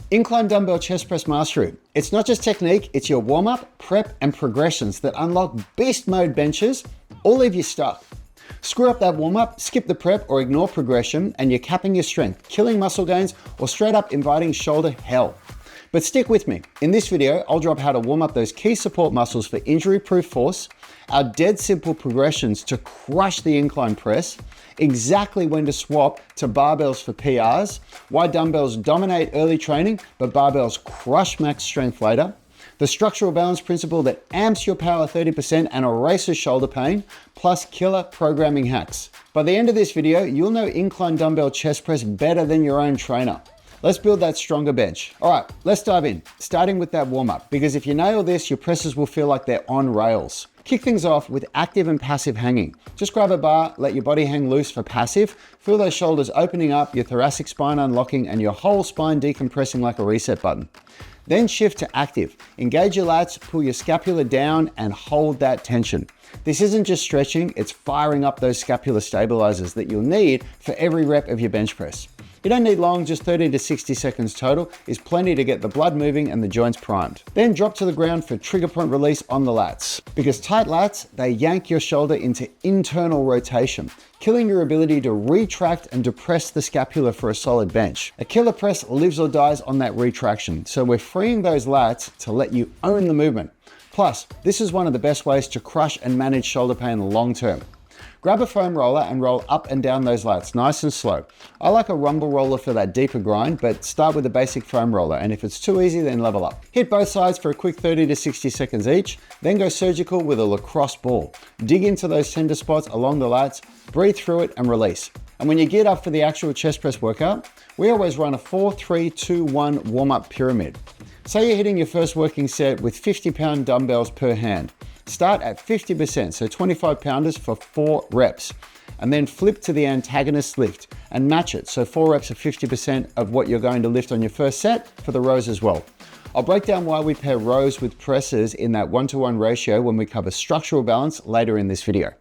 Incline Dumbbell Chest Press Mastery. It's not just technique, it's your warm-up, prep, and progressions that unlock beast mode benches or leave you stuck. Screw up that warm-up, skip the prep, or ignore progression, and you're capping your strength, killing muscle gains, or straight up inviting shoulder hell. But stick with me. In this video, I'll drop how to warm up those key support muscles for injury-proof force, our dead simple progressions to crush the incline press, exactly when to swap to barbells for PRs, why dumbbells dominate early training, but barbells crush max strength later, the structural balance principle that amps your power 30% and erases shoulder pain, plus killer programming hacks. By the end of this video, you'll know incline dumbbell chest press better than your own trainer. Let's build that stronger bench. All right, let's dive in, starting with that warm up, because if you nail this, your presses will feel like they're on rails. Kick things off with active and passive hanging. Just grab a bar, let your body hang loose for passive, feel those shoulders opening up, your thoracic spine unlocking, and your whole spine decompressing like a reset button. Then shift to active. Engage your lats, pull your scapula down, and hold that tension. This isn't just stretching, it's firing up those scapular stabilizers that you'll need for every rep of your bench press. You don't need long, just 30 to 60 seconds total is plenty to get the blood moving and the joints primed. Then drop to the ground for trigger point release on the lats. Because tight lats, they yank your shoulder into internal rotation, killing your ability to retract and depress the scapula for a solid bench. A killer press lives or dies on that retraction, so we're freeing those lats to let you own the movement. Plus, this is one of the best ways to crush and manage shoulder pain long term. Grab a foam roller and roll up and down those lats, nice and slow. I like a rumble roller for that deeper grind, but start with a basic foam roller, and if it's too easy, then level up. Hit both sides for a quick 30 to 60 seconds each, then go surgical with a lacrosse ball. Dig into those tender spots along the lats, breathe through it, and release. And when you get up for the actual chest press workout, we always run a 4-3-2-1 warm-up pyramid. Say you're hitting your first working set with 50-pound dumbbells per hand. Start at 50%, so 25 pounders for 4 reps, and then flip to the antagonist lift and match it, so 4 reps of 50% of what you're going to lift on your first set for the rows as well. I'll break down why we pair rows with presses in that 1-to-1 ratio when we cover structural balance later in this video.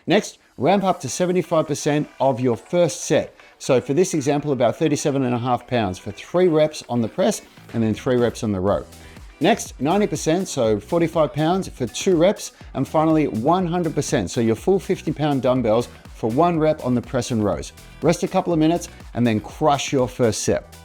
Next, ramp up to 75% of your first set. So for this example, about 37.5 pounds for 3 reps on the press and then 3 reps on the row. Next, 90%, so 45 pounds for 2 reps, and finally 100%, so your full 50-pound dumbbells for 1 rep on the press and rows. Rest a couple of minutes and then crush your first set.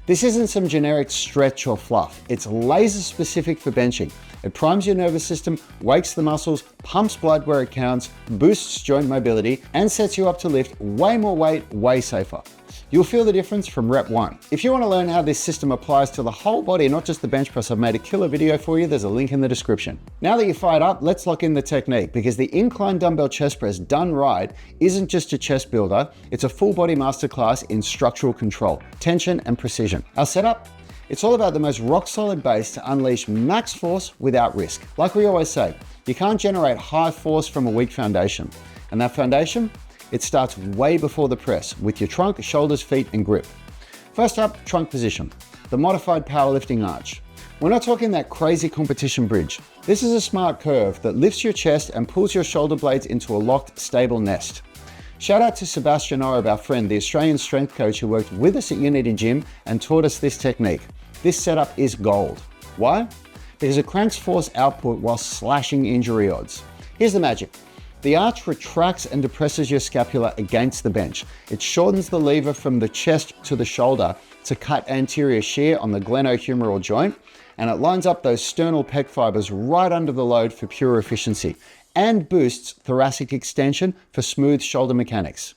This isn't some generic stretch or fluff, it's laser specific for benching. It primes your nervous system, wakes the muscles, pumps blood where it counts, boosts joint mobility, and sets you up to lift way more weight, way safer. You'll feel the difference from rep 1. If you want to learn how this system applies to the whole body, not just the bench press, I've made a killer video for you. There's a link in the description. Now that you're fired up, let's lock in the technique, because the incline dumbbell chest press done right isn't just a chest builder, it's a full body masterclass in structural control, tension, and precision. Our setup? It's all about the most rock solid base to unleash max force without risk. Like we always say, you can't generate high force from a weak foundation. And that foundation? It starts way before the press with your trunk, shoulders, feet, and grip. First up, trunk position, the modified powerlifting arch. We're not talking that crazy competition bridge. This is a smart curve that lifts your chest and pulls your shoulder blades into a locked, stable nest. Shout out to Sebastian Oreb, our friend, the Australian strength coach who worked with us at Unity Gym and taught us this technique. This setup is gold. Why? Because it cranks force output while slashing injury odds. Here's the magic. The arch retracts and depresses your scapula against the bench. It shortens the lever from the chest to the shoulder to cut anterior shear on the glenohumeral joint, and it lines up those sternal pec fibers right under the load for pure efficiency, and boosts thoracic extension for smooth shoulder mechanics.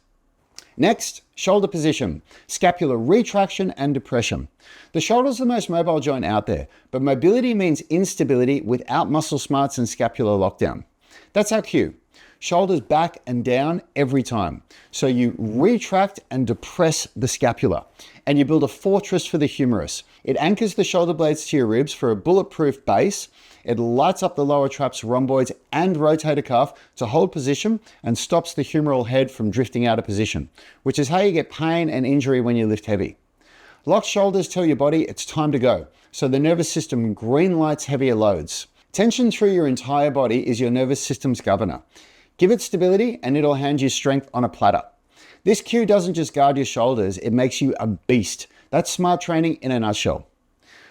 Next, shoulder position, scapular retraction and depression. The shoulder is the most mobile joint out there, but mobility means instability without muscle smarts and scapular lockdown. That's our cue. Shoulders back and down every time. So you retract and depress the scapula, and you build a fortress for the humerus. It anchors the shoulder blades to your ribs for a bulletproof base. It lights up the lower traps, rhomboids, and rotator cuff to hold position and stops the humeral head from drifting out of position, which is how you get pain and injury when you lift heavy. Locked shoulders tell your body it's time to go, so the nervous system green lights heavier loads. Tension through your entire body is your nervous system's governor. Give it stability and it'll hand you strength on a platter. This cue doesn't just guard your shoulders, it makes you a beast. That's smart training in a nutshell.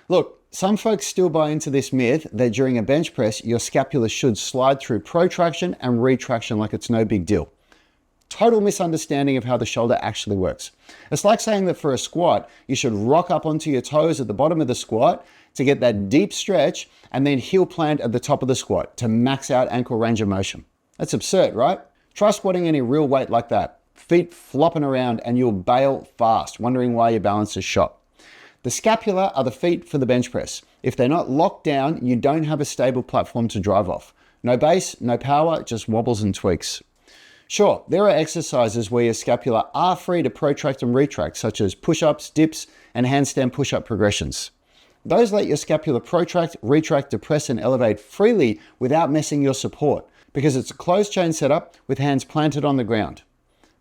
Look, some folks still buy into this myth that during a bench press, your scapula should slide through protraction and retraction like it's no big deal. Total misunderstanding of how the shoulder actually works. It's like saying that for a squat, you should rock up onto your toes at the bottom of the squat to get that deep stretch and then heel plant at the top of the squat to max out ankle range of motion. That's absurd, right? Try squatting any real weight like that. Feet flopping around and you'll bail fast, wondering why your balance is shot. The scapula are the feet for the bench press. If they're not locked down, you don't have a stable platform to drive off. No base, no power, just wobbles and tweaks. Sure, there are exercises where your scapula are free to protract and retract, such as push-ups, dips, and handstand push-up progressions. Those let your scapula protract, retract, depress, and elevate freely without messing your support, because it's a closed chain setup with hands planted on the ground.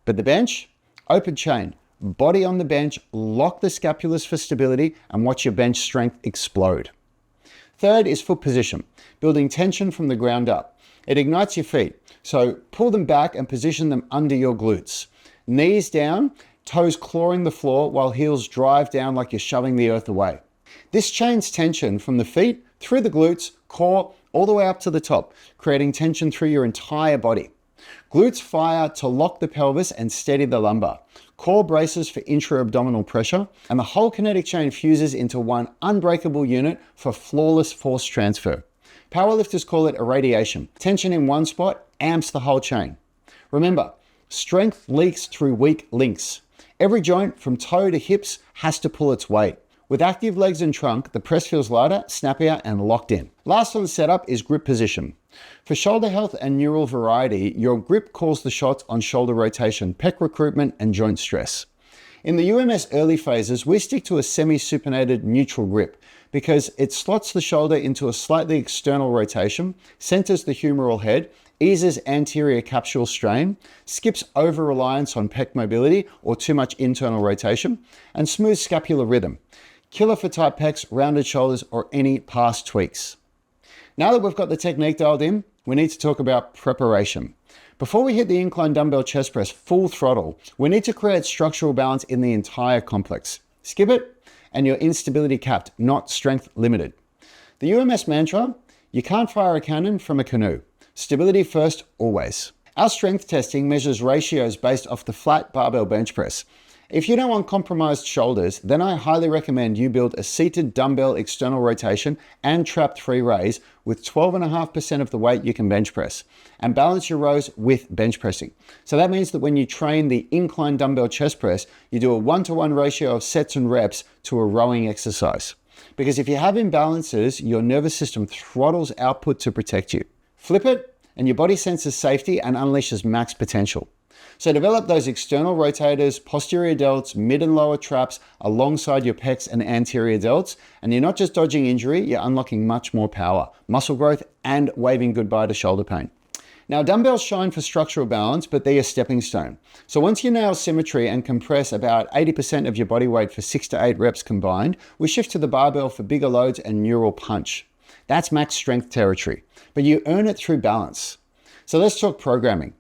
But the bench, open chain, body on the bench, lock the scapulas for stability, and watch your bench strength explode. Third is foot position, building tension from the ground up. It ignites your feet, so pull them back and position them under your glutes. Knees down, toes clawing the floor while heels drive down like you're shoving the earth away. This chains tension from the feet, through the glutes, core, all the way up to the top, creating tension through your entire body. Glutes fire to lock the pelvis and steady the lumbar. Core braces for intra-abdominal pressure, and the whole kinetic chain fuses into one unbreakable unit for flawless force transfer. Powerlifters call it irradiation. Tension in one spot amps the whole chain. Remember, strength leaks through weak links. Every joint from toe to hips has to pull its weight. With active legs and trunk, the press feels lighter, snappier, and locked in. Last on the setup is grip position. For shoulder health and neural variety, your grip calls the shots on shoulder rotation, pec recruitment, and joint stress. In the UMS early phases, we stick to a semi-supinated neutral grip because it slots the shoulder into a slightly external rotation, centers the humeral head, eases anterior capsular strain, skips over-reliance on pec mobility or too much internal rotation, and smooths scapular rhythm. Killer for tight pecs, rounded shoulders, or any past tweaks. Now that we've got the technique dialed in, we need to talk about preparation. Before we hit the incline dumbbell chest press full throttle, we need to create structural balance in the entire complex. Skip it, and you're instability capped, not strength limited. The UMS mantra, you can't fire a cannon from a canoe. Stability first, always. Our strength testing measures ratios based off the flat barbell bench press. If you don't want compromised shoulders, then I highly recommend you build a seated dumbbell external rotation and trapped free raise with 12.5% of the weight you can bench press, and balance your rows with bench pressing. So that means that when you train the incline dumbbell chest press, you do a 1-to-1 ratio of sets and reps to a rowing exercise. Because if you have imbalances, your nervous system throttles output to protect you. Flip it, and your body senses safety and unleashes max potential. So develop those external rotators, posterior delts, mid and lower traps alongside your pecs and anterior delts. And you're not just dodging injury, you're unlocking much more power, muscle growth, and waving goodbye to shoulder pain. Now, dumbbells shine for structural balance, but they're a stepping stone. So once you nail symmetry and compress about 80% of your body weight for 6 to 8 reps combined, we shift to the barbell for bigger loads and neural punch. That's max strength territory, but you earn it through balance. So let's talk programming.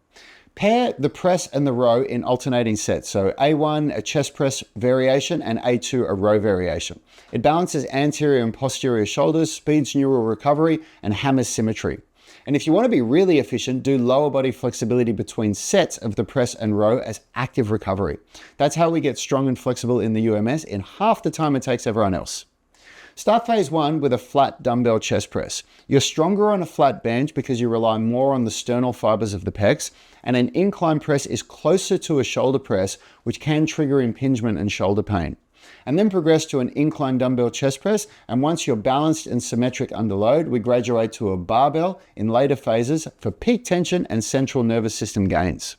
Pair the press and the row in alternating sets. So A1, a chest press variation, and A2, a row variation. It balances anterior and posterior shoulders, speeds neural recovery, and hammers symmetry. And if you want to be really efficient, do lower body flexibility between sets of the press and row as active recovery. That's how we get strong and flexible in the UMS in half the time it takes everyone else. Start phase 1 with a flat dumbbell chest press. You're stronger on a flat bench because you rely more on the sternal fibers of the pecs, and an incline press is closer to a shoulder press, which can trigger impingement and shoulder pain. And then progress to an incline dumbbell chest press, and once you're balanced and symmetric under load, we graduate to a barbell in later phases for peak tension and central nervous system gains.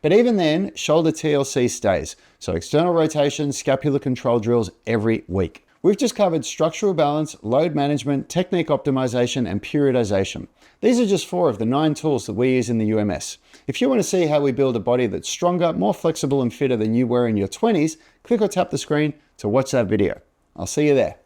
But even then, shoulder TLC stays, so external rotation, scapular control drills every week. We've just covered structural balance, load management, technique optimization, and periodization. These are just 4 of the 9 tools that we use in the UMS. If you want to see how we build a body that's stronger, more flexible, and fitter than you were in your 20s, click or tap the screen to watch that video. I'll see you there.